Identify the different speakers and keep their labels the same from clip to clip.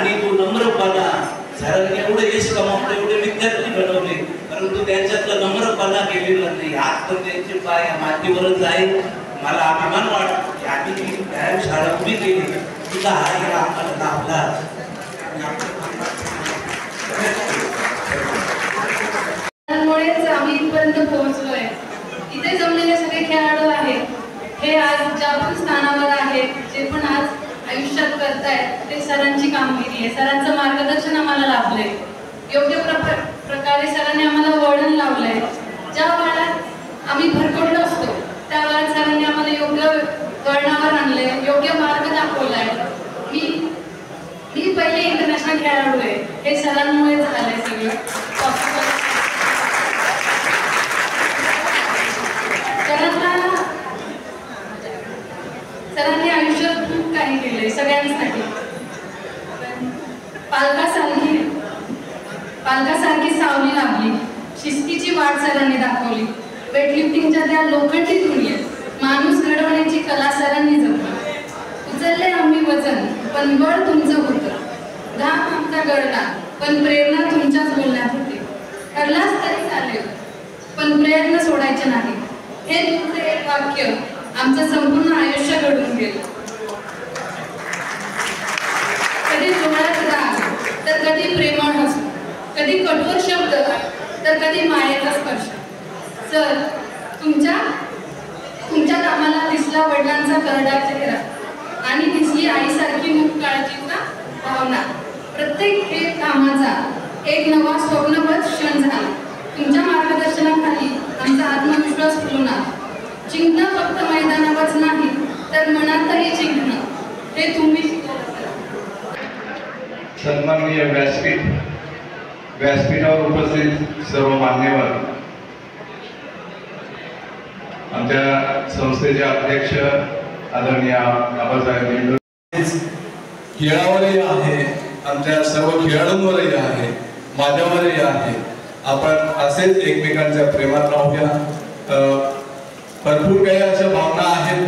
Speaker 1: आणि तो नम्रपणा सरांनी एवढे यश कमावले, एवढे विद्यार्थी घडवले, परंतु त्यांच्यातला नम्रपणा गेलेला नाही. आज तर त्यांचे पाय मातीवरच आहे. मला अभिमान वाटतो की आम्ही शाळा उभी केली सुद्धा हा आम्हाला लाभला.
Speaker 2: त्यामुळेच आम्ही इथपर्यंत पोहोचलोय. इथे जमलेले सगळे खेळाडू आहेत, हे आज ज्या पण स्थानावर आहेत, जे पण आज आयुष्यात करतायत, ते सरांची कामगिरी आहे. सरांचं मार्गदर्शन आम्हाला लाभलंय. योग्य प्रकारे सरांनी आम्हाला वळण लावलंय. ज्या काळात आम्ही भरकटलो असतो त्या काळात सरांनी आम्हाला योग्य वळणावर आणलंय, योग्य मार्ग दाखवलाय. मी पहिले इंटरनॅशनल खेळाडू आहे, हे सरांमुळे झालंय सगळं पॉसिबल. सरांनी आयुष्यात खूप काही केलंय सगळ्यांसाठी. पालकासारखी सावली लाभली, शिस्तीची वाट सरांनी दाखवली. वेटलिफ्टिंगच्या त्या लोखंडी दुनियेत माणूस घडवण्याची कला सरांनी जपली. उचलले आम्ही वजन पण बळ तुमचं होतं, घाम आमचा गळला पण प्रेरणा तुमच्याच बोलण्यात होती. ठरलाच तरी चालेल पण प्रयत्न सोडायचे नाही, हे तुमचं एक वाक्य आमचं संपूर्ण आयुष्य घडवून गेलं. कधी डोळ्यात राग तर कधी प्रेमळ हसू, कधी कठोर शब्द तर कधी मायेचा स्पर्श. सर, तुमच्या कामाला दिसला वडिलांचा करडा चेहरा आणि दिसली आईसारखी मुख काळजीचा भावना. प्रत्येक खेळ कामाचा एक नवा स्वप्नवत क्षण झाला. तुमच्या मार्गदर्शनाखाली आमचा आत्मविश्वास फुलवणार. जिंकणं फक्त मैदानावरच नाही तर मनातही जिंकणं, हे तुम्ही शिकवलं.
Speaker 3: सन्माननीय व्यासपीठावर उपस्थित सर्व मान्यवर, आमच्या संस्थेचे अध्यक्ष आदरणीय बाबासाहेब मेंढोरे,
Speaker 4: खेळावरही आहे, आमच्या सर्व खेळाडूंवरही आहे, माझ्यावरही आहे. आपण असेच एकमेकांच्या प्रेमात राहूया. भरपूर काही अशा भावना आहेत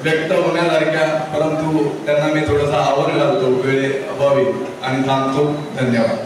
Speaker 4: व्यक्त होण्यासारख्या, परंतु त्यांना मी थोडासा आवर घालतो वेळे अभावी आणि थांबतो. धन्यवाद.